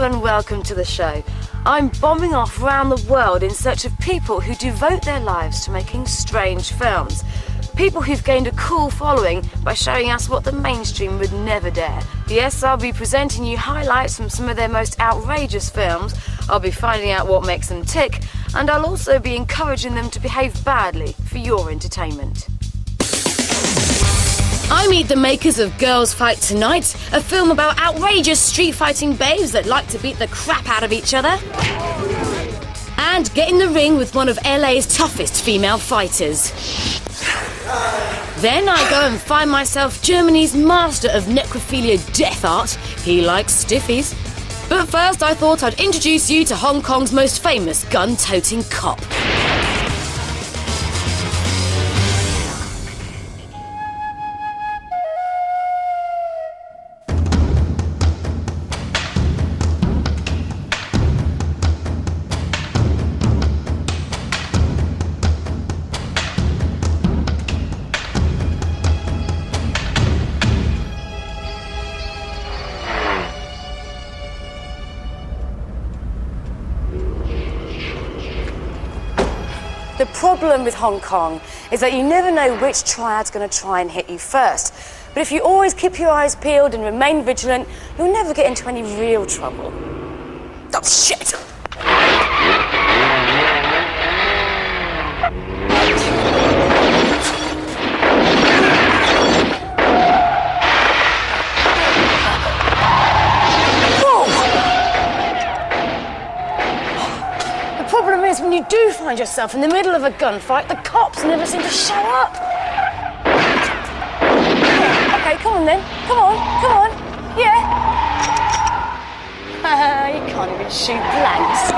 Hello and welcome to the show. I'm bombing off around the world in search of people who devote their lives to making strange films. People who've gained a cool following by showing us what the mainstream would never dare. Yes, I'll be presenting you highlights from some of their most outrageous films, I'll be finding out what makes them tick, and I'll also be encouraging them to behave badly for your entertainment. I meet the makers of Girls Fight Tonight, a film about outrageous street fighting babes that like to beat the crap out of each other. And get in the ring with one of LA's toughest female fighters. Then I go and find myself Germany's master of necrophilia death art. He likes stiffies. But first I thought I'd introduce you to Hong Kong's most famous gun-toting cop. The problem with Hong Kong is that you never know which triad's going to try and hit you first. But if you always keep your eyes peeled and remain vigilant, you'll never get into any real trouble. Oh, shit! When you do find yourself in the middle of a gunfight, the cops never seem to show up. Okay, come on then. Come on. Yeah. You can't even shoot blanks.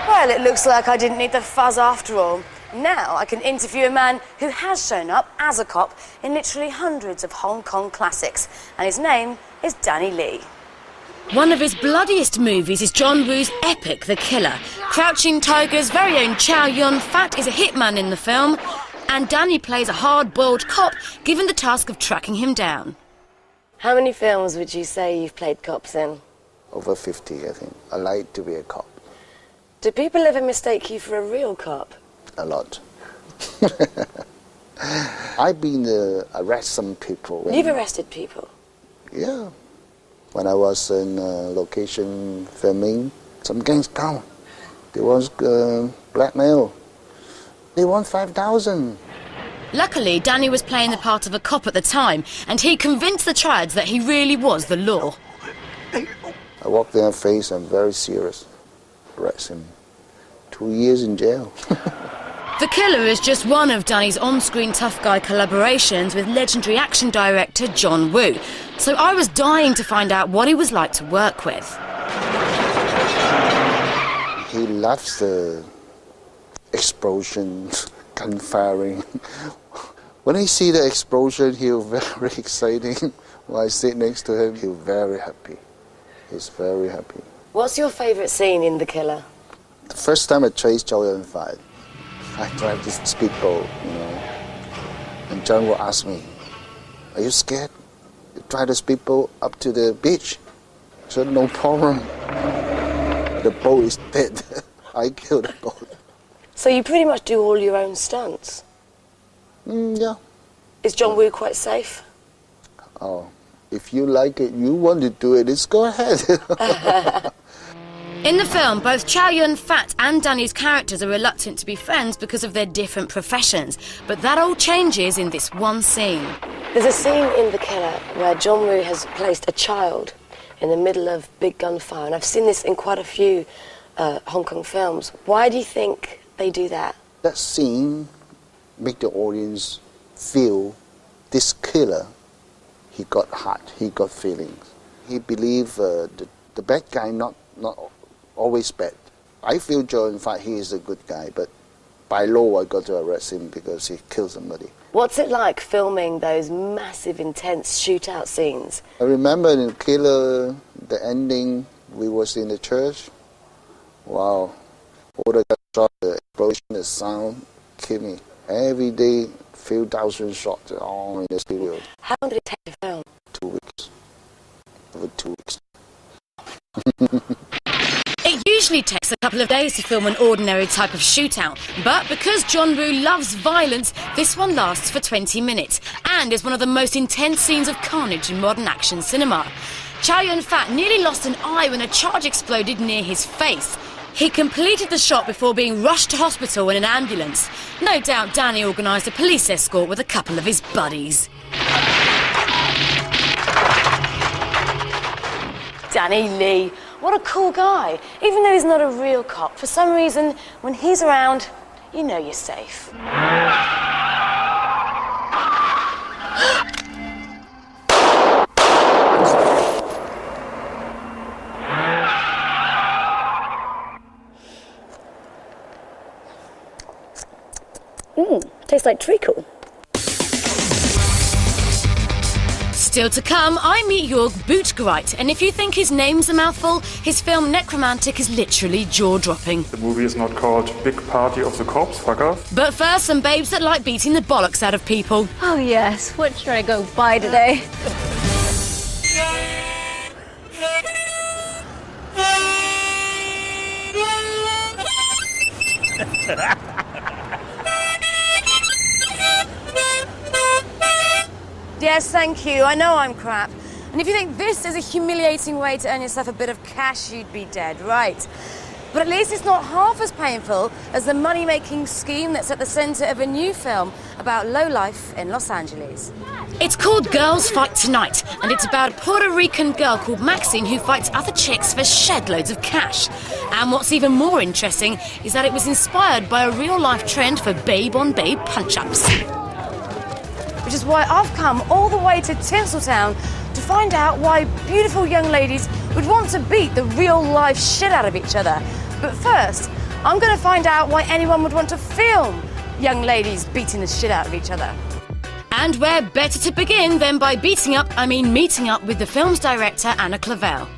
Well, it looks like I didn't need the fuzz after all. Now I can interview a man who has shown up as a cop in literally hundreds of Hong Kong classics, and his name is Danny Lee. One of his bloodiest movies is John Woo's epic The Killer. Crouching Tiger's very own Chow Yun-fat is a hitman in the film, and Danny plays a hard-boiled cop given the task of tracking him down. How many films would you say you've played cops in? Over 50, I think. I like to be a cop. Do people ever mistake you for a real cop? A lot. I've been arrest some people. You've arrested people? Yeah. When I was in location filming, some gangs come. They want blackmail. They want 5,000. Luckily, Danny was playing the part of a cop at the time, and he convinced the triads that he really was the law. I walked in their face, I'm very serious. Arrest him. 2 years in jail. The Killer is just one of Danny's on-screen tough guy collaborations with legendary action director John Woo. So I was dying to find out what he was like to work with. He loves the explosions, gunfiring. When he see the explosion, he'll very exciting. When I sit next to him, he'll very happy. He's very happy. What's your favourite scene in The Killer? The first time I chased Chow Yun-fat, I drive this speedboat, you know, and John will ask me, "Are you scared? You drive the speedboat up to the beach?" I said, "No problem. The boat is dead. I killed the boat." So you pretty much do all your own stunts? Yeah. Is John Woo quite safe? Oh, if you like it, you want to do it, let's go ahead. In the film, both Chow Yun-fat and Danny's characters are reluctant to be friends because of their different professions, but that all changes in this one scene. There's a scene in The Killer where John Woo has placed a child in the middle of big gunfire, and I've seen this in quite a few Hong Kong films. Why do you think they do that? That scene makes the audience feel this killer, he got heart, he got feelings. He believes the bad guy not always bad. I feel Chow Yun-fat, he is a good guy, but by law I got to arrest him because he killed somebody. What's it like filming those massive, intense shootout scenes? I remember in Killer, the ending, we was in the church. Wow, all the gunshots, the explosion, the sound, killed me. Every day, few thousand shots in the studio. How long did it take to film? 2 weeks. only takes a couple of days to film an ordinary type of shootout, but because John Woo loves violence, this one lasts for 20 minutes and is one of the most intense scenes of carnage in modern action cinema. Chow Yun-fat nearly lost an eye when a charge exploded near his face. He completed the shot before being rushed to hospital in an ambulance. No doubt Danny organised a police escort with a couple of his buddies. Danny Lee, what a cool guy. Even though he's not a real cop, for some reason, when he's around, you know you're safe. Tastes like treacle. Still to come, I meet Jörg Bootgreit, and if you think his name's a mouthful, his film Necromantic is literally jaw-dropping. The movie is not called Big Party of the Corpse Fuckers. But first, some babes that like beating the bollocks out of people. Oh yes, what should I go buy today? Yes, thank you. I know I'm crap. And if you think this is a humiliating way to earn yourself a bit of cash, you'd be dead, right? But at least it's not half as painful as the money-making scheme that's at the centre of a new film about lowlife in Los Angeles. It's called Girls Fight Tonight, and it's about a Puerto Rican girl called Maxine who fights other chicks for shed loads of cash. And what's even more interesting is that it was inspired by a real-life trend for babe-on-babe punch-ups. Which is why I've come all the way to Tinseltown to find out why beautiful young ladies would want to beat the real-life shit out of each other. But first, I'm going to find out why anyone would want to film young ladies beating the shit out of each other. And where better to begin than by meeting up with the film's director, Anna Clavel.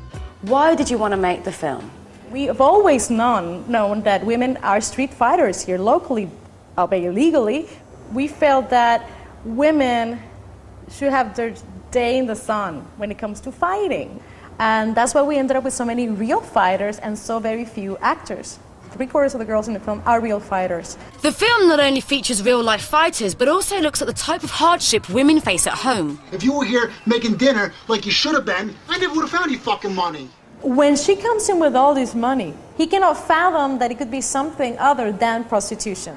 Why did you want to make the film? We have always known that women are street fighters here locally, albeit illegally. We felt that women should have their day in the sun when it comes to fighting. And that's why we ended up with so many real fighters and so very few actors. 3/4 of the girls in the film are real fighters. The film not only features real-life fighters, but also looks at the type of hardship women face at home. If you were here making dinner like you should have been, I never would have found any fucking money. When she comes in with all this money, he cannot fathom that it could be something other than prostitution.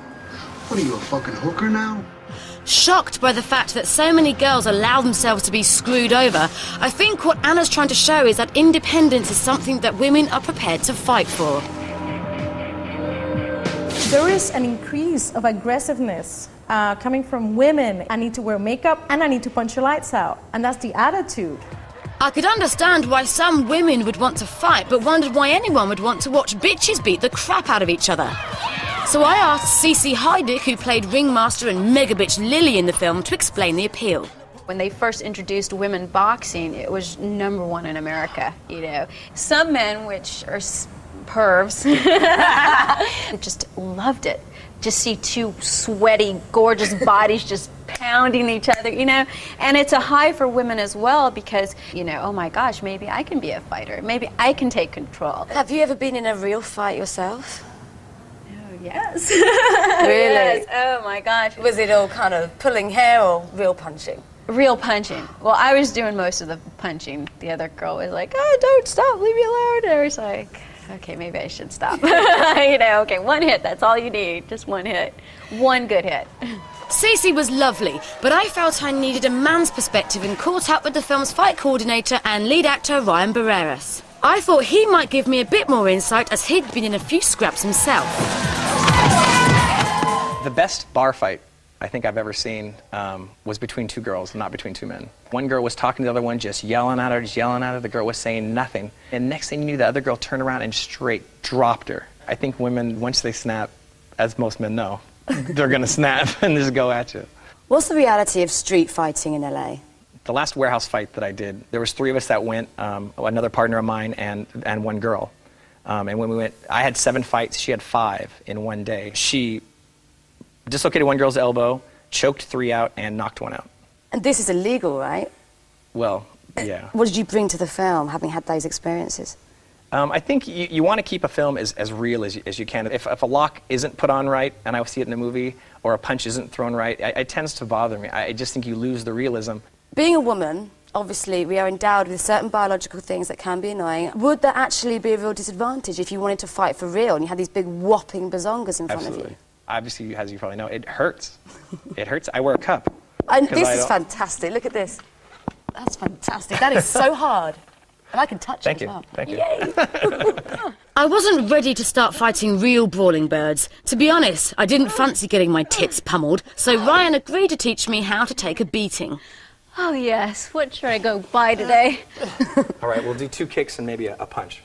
What are you, a fucking hooker now? Shocked by the fact that so many girls allow themselves to be screwed over, I think what Anna's trying to show is that independence is something that women are prepared to fight for. There is an increase of aggressiveness coming from women. I need to wear makeup and I need to punch your lights out. And that's the attitude. I could understand why some women would want to fight, but wondered why anyone would want to watch bitches beat the crap out of each other. So I asked Cece Heidick, who played Ringmaster and Megabitch Lily in the film, to explain the appeal. When they first introduced women boxing, it was #1 in America, you know. Some men, which are pervs, just loved it. Just see two sweaty, gorgeous bodies just pounding each other, you know. And it's a high for women as well because, you know, oh my gosh, maybe I can be a fighter. Maybe I can take control. Have you ever been in a real fight yourself? Yes. Really? Yes. Oh my gosh. Was it all kind of pulling hair or real punching? Real punching. Well, I was doing most of the punching. The other girl was like, "Oh, don't stop, leave me alone." And I was like, okay, maybe I should stop. You know, okay, one hit, that's all you need. Just one hit. One good hit. Cece was lovely, but I felt I needed a man's perspective and caught up with the film's fight coordinator and lead actor Ryan Barreras. I thought he might give me a bit more insight as he'd been in a few scraps himself. The best bar fight I think I've ever seen was between two girls, not between two men. One girl was talking to the other one, just yelling at her. The girl was saying nothing. And next thing you knew, the other girl turned around and straight dropped her. I think women, once they snap, as most men know, they're going to snap and just go at you. What's the reality of street fighting in LA? The last warehouse fight that I did, there was 3 of us that went, another partner of mine and one girl. And when we went, I had 7 fights, she had 5 in one day. She dislocated one girl's elbow, choked 3 out, and knocked 1 out. And this is illegal, right? Well, yeah. What did you bring to the film, having had those experiences? I think you want to keep a film as real as you can. If a lock isn't put on right, and I see it in a movie, or a punch isn't thrown right, it tends to bother me. I just think you lose the realism. Being a woman, obviously, we are endowed with certain biological things that can be annoying. Would that actually be a real disadvantage if you wanted to fight for real and you had these big whopping bazongas in front of you? Obviously, as you probably know, it hurts. It hurts. I wear a cup. And this is fantastic. Look at this. That's fantastic. That is so hard. And I can touch it as well. Thank you. Yay! I wasn't ready to start fighting real brawling birds. To be honest, I didn't fancy getting my tits pummeled, so Ryan agreed to teach me how to take a beating. Oh yes, what should I go buy today? All right, we'll do 2 kicks and maybe a punch.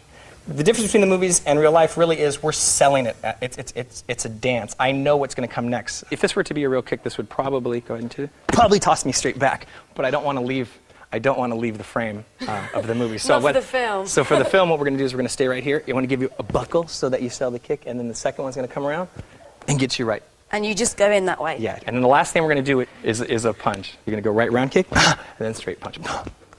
The difference between the movies and real life really is we're selling it. It's a dance. I know what's going to come next. If this were to be a real kick, this would probably go into toss me straight back. But I don't want to leave the frame of the movie. Not for the film. So for the film, what we're going to do is we're going to stay right here. I want to give you a buckle so that you sell the kick, and then the second one's going to come around and get you right. And you just go in that way? Yeah, and then the last thing we're going to do is a punch. You're going to go right round kick, and then straight punch.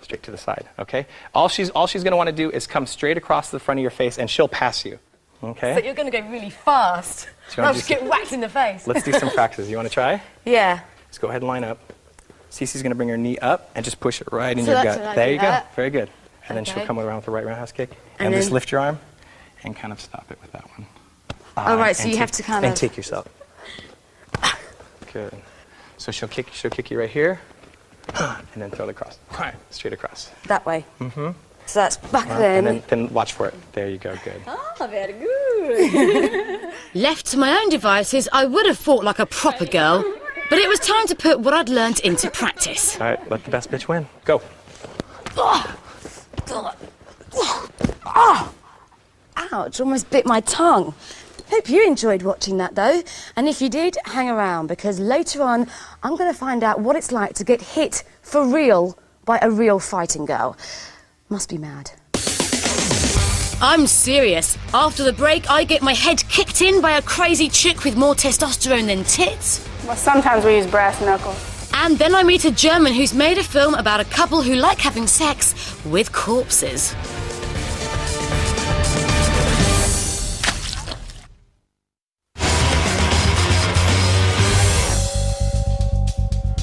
Straight to the side, okay? All she's going to want to do is come straight across the front of your face, and she'll pass you, okay? So you're going to go really fast. I'll just get whacked in the face. Let's do some practice. You want to try? Yeah. Let's go ahead and line up. Cece's going to bring her knee up and just push it right in your gut. There you go. Very good. And then she'll come around with the right roundhouse kick. And just lift your arm and kind of stop it with that one. All right, so you have to kind of... And take yourself. Good. So she'll kick you right here. And then throw it across. Straight across. That way? Mm-hmm. So that's back And then watch for it. There you go. Good. Oh, very good. Left to my own devices, I would have fought like a proper girl, but it was time to put what I'd learnt into practice. All right, let the best bitch win. Go. Ouch, almost bit my tongue. Hope you enjoyed watching that though, and if you did, hang around because later on I'm going to find out what it's like to get hit for real by a real fighting girl. Must be mad. I'm serious. After the break, I get my head kicked in by a crazy chick with more testosterone than tits. Well, sometimes we use brass knuckles. And then I meet a German who's made a film about a couple who like having sex with corpses.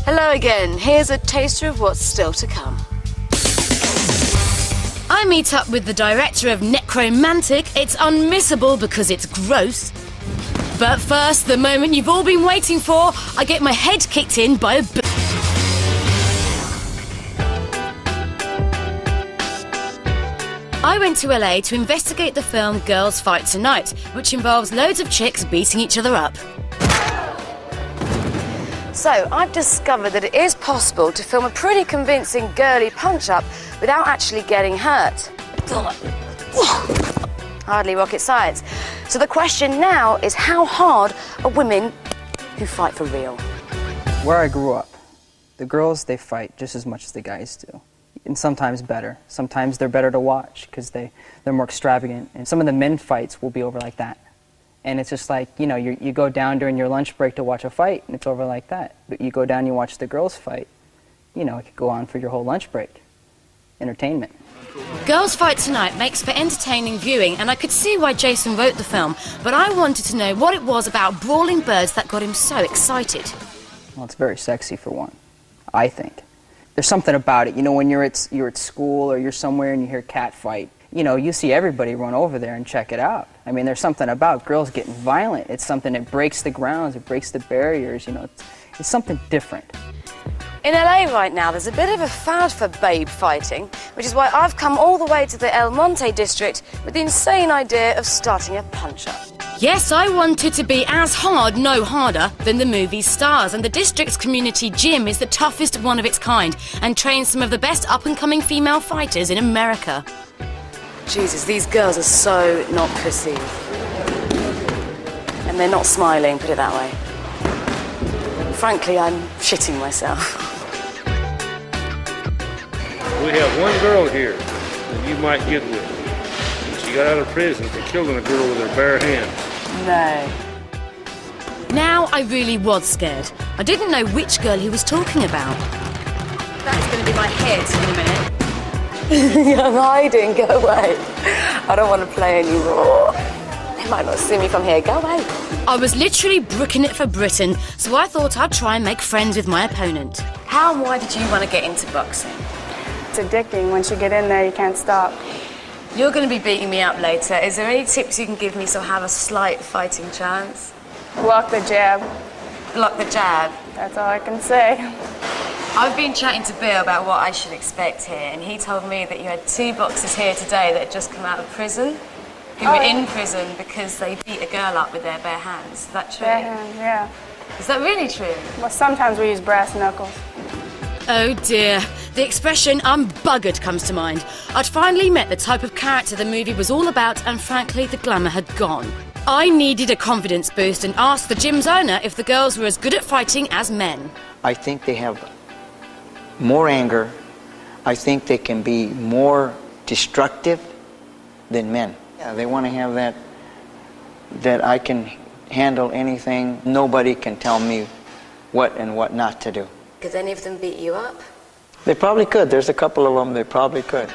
Hello again. Here's a taster of what's still to come. I meet up with the director of Necromantic. It's unmissable because it's gross. But first, the moment you've all been waiting for, I get my head kicked in by a I went to LA to investigate the film Girls Fight Tonight, which involves loads of chicks beating each other up. So, I've discovered that it is possible to film a pretty convincing girly punch-up without actually getting hurt. Hardly rocket science. So the question now is how hard are women who fight for real? Where I grew up, the girls, they fight just as much as the guys do. And sometimes better. Sometimes they're better to watch because they're more extravagant. And some of the men fights will be over like that. And it's just like, you know, you go down during your lunch break to watch a fight, and it's over like that. But you go down and you watch the girls fight, you know, it could go on for your whole lunch break. Entertainment. Girls Fight Tonight makes for entertaining viewing, and I could see why Jason wrote the film, but I wanted to know what it was about brawling birds that got him so excited. Well, it's very sexy for one, I think. There's something about it, you know, when you're at school or you're somewhere and you hear cat fight, you know, you see everybody run over there and check it out. I mean, there's something about girls getting violent. It's something that breaks the grounds, it breaks the barriers, you know, it's something different. In LA right now, there's a bit of a fad for babe fighting, which is why I've come all the way to the El Monte district with the insane idea of starting a punch-up. Yes, I wanted to be as hard, no harder, than the movie's stars, and the district's community gym is the toughest one of its kind and trains some of the best up-and-coming female fighters in America. Jesus, these girls are so not pussy. And they're not smiling, put it that way. Frankly, I'm shitting myself. We have one girl here that you might get with. She got out of prison for killing a girl with her bare hands. No. Now I really was scared. I didn't know which girl he was talking about. That's going to be my head in a minute. I'm hiding, go away. I don't want to play anymore. They might not see me from here, go away. I was literally brooking it for Britain, so I thought I'd try and make friends with my opponent. How and why did you want to get into boxing? It's addicting. Once you get in there, you can't stop. You're going to be beating me up later. Is there any tips you can give me so I have a slight fighting chance? Block the jab. Block the jab? That's all I can say. I've been chatting to Bill about what I should expect here, and he told me that you had 2 boxers here today that had just come out of prison, who were in prison because they beat a girl up with their bare hands. Is that true? Bare hand, yeah. Is that really true? Well, sometimes we use brass knuckles. Oh dear, the expression "I'm buggered" comes to mind. I'd finally met the type of character the movie was all about, and frankly, the glamour had gone. I needed a confidence boost and asked the gym's owner if the girls were as good at fighting as men. I think they have more anger. I think they can be more destructive than men. Yeah, they want to have that I can handle anything. Nobody can tell me what and what not to do. Could any of them beat you up? They probably could. There's a couple of them they probably could.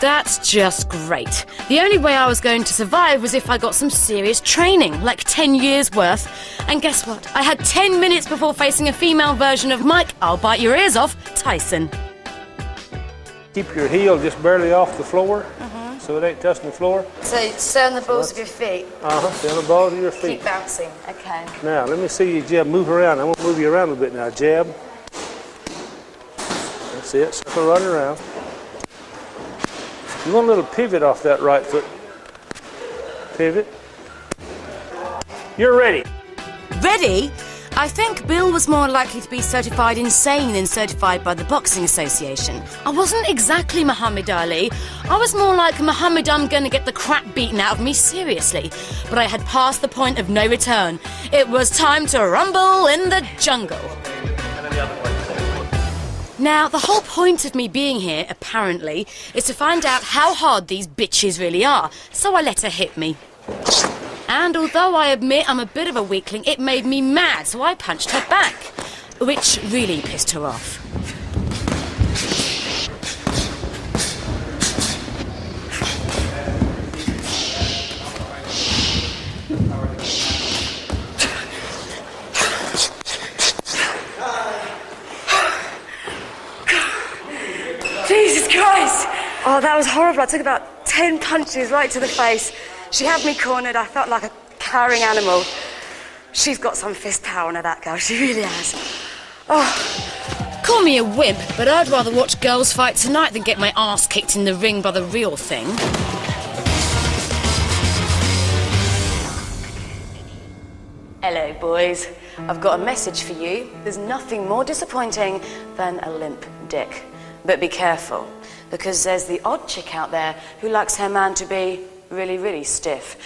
That's just great. The only way I was going to survive was if I got some serious training, like 10 years worth. And guess what? I had 10 minutes before facing a female version of Mike, I'll bite your ears off, Tyson. Keep your heel just barely off the floor, so it ain't touching the floor. So stay on the balls of your feet. Stay on the balls of your feet. Keep bouncing, okay. Now, let me see you jab. Move around. I'm going to move you around a little bit now. Jab. That's it. Circle running around. You want a little pivot off that right foot. Pivot. You're ready. Ready? I think Bill was more likely to be certified insane than certified by the Boxing Association. I wasn't exactly Muhammad Ali. I was more like Muhammad, I'm gonna get the crap beaten out of me seriously. But I had passed the point of no return. It was time to rumble in the jungle. Now, the whole point of me being here, apparently, is to find out how hard these bitches really are. So I let her hit me. And although I admit I'm a bit of a weakling, it made me mad, so I punched her back, which really pissed her off. Jesus Christ! Oh, that was horrible. I took about 10 punches right to the face. She had me cornered. I felt like a cowering animal. She's got some fist power on her, that girl. She really has. Oh. Call me a wimp, but I'd rather watch girls fight tonight than get my ass kicked in the ring by the real thing. Hello, boys. I've got a message for you. There's nothing more disappointing than a limp dick. But be careful, because there's the odd chick out there who likes her man to be really, really stiff.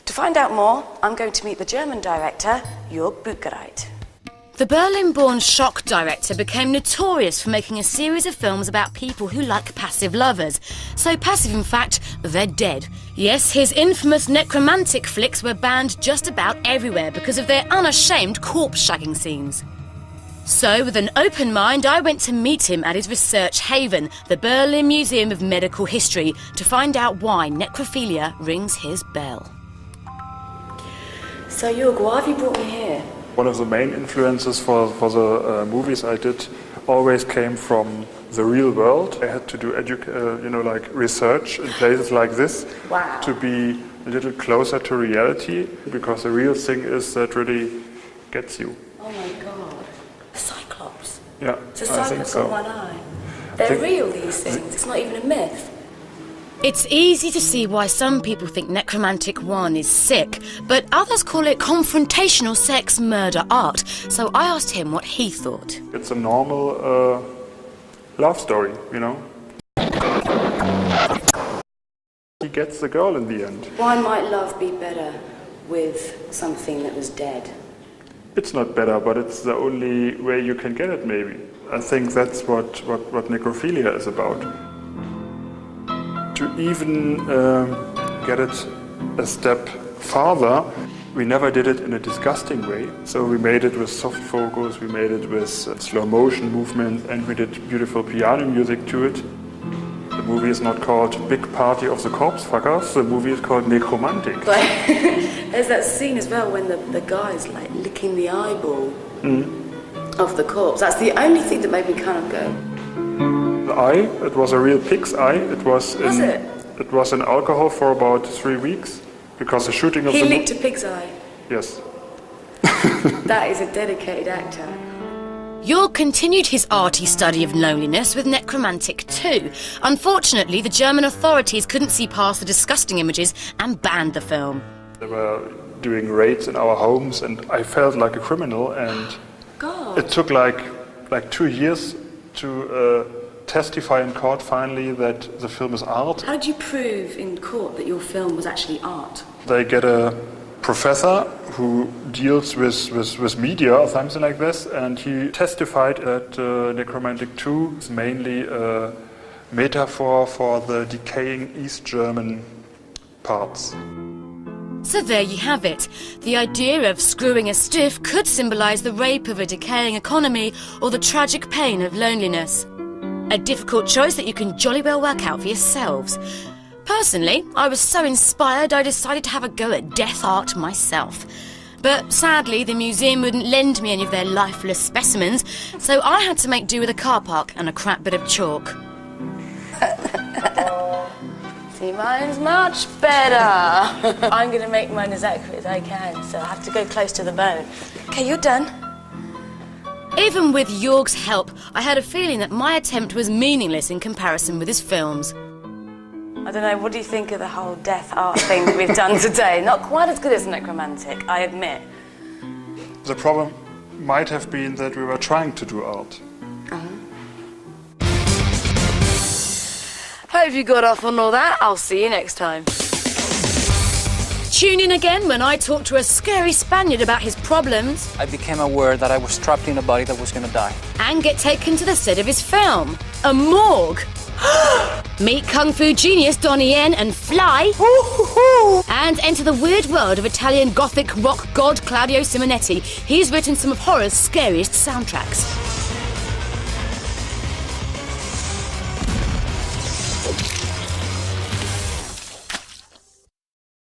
To find out more, I'm going to meet the German director, Jörg Buchereit. The Berlin-born shock director became notorious for making a series of films about people who like passive lovers. So passive, in fact, they're dead. Yes, his infamous necromantic flicks were banned just about everywhere because of their unashamed corpse-shagging scenes. So, with an open mind, I went to meet him at his research haven, the Berlin Museum of Medical History, to find out why necrophilia rings his bell. So, Jörg, why have you brought me here? One of the main influences for the movies I did always came from the real world. I had to do research in places like this to be a little closer to reality, because the real thing is that really gets you. Oh my God. Cyclops? Yeah, So Cyclops on one eye. They're real, these things. It's not even a myth. It's easy to see why some people think Necromantic 1 is sick, but others call it confrontational sex murder art. So I asked him what he thought. It's a normal love story, you know. He gets the girl in the end. Why might love be better with something that was dead? It's not better, but it's the only way you can get it, maybe. I think that's what necrophilia is about. To even get it a step farther, we never did it in a disgusting way. So we made it with soft focus, we made it with slow motion movement, and we did beautiful piano music to it. The movie is not called Big Party of the Corpse Fuckers, the movie is called Necromantic. There's that scene as well when the guy's like licking the eyeball of the corpse. That's the only thing that made me kind of go. The eye, it was a real pig's eye. It was in alcohol for about 3 weeks because the shooting of He licked a pig's eye. Yes. That is a dedicated actor. York continued his arty study of loneliness with Necromantic 2. Unfortunately, the German authorities couldn't see past the disgusting images and banned the film. They were doing raids in our homes and I felt like a criminal, and it took like 2 years to testify in court finally that the film is art. How did you prove in court that your film was actually art? They get a professor who deals with media or something like this, and he testified that Necromantic 2 is mainly a metaphor for the decaying East German parts. So there you have it. The idea of screwing a stiff could symbolise the rape of a decaying economy or the tragic pain of loneliness. A difficult choice that you can jolly well work out for yourselves. Personally, I was so inspired I decided to have a go at death art myself. But sadly, the museum wouldn't lend me any of their lifeless specimens, so I had to make do with a car park and a crap bit of chalk. See, mine's much better. I'm going to make mine as accurate as I can, so I have to go close to the bone. Okay, you're done. Even with York's help, I had a feeling that my attempt was meaningless in comparison with his films. I don't know, what do you think of the whole death art thing that we've done today? Not quite as good as Necromantic, I admit. The problem might have been that we were trying to do art. Hope you got off on all that. I'll see you next time. Tune in again when I talk to a scary Spaniard about his problems. I became aware that I was trapped in a body that was going to die. And get taken to the set of his film, a morgue. Meet Kung Fu genius Donnie Yen and fly. And enter the weird world of Italian Gothic rock god Claudio Simonetti. He's written some of horror's scariest soundtracks.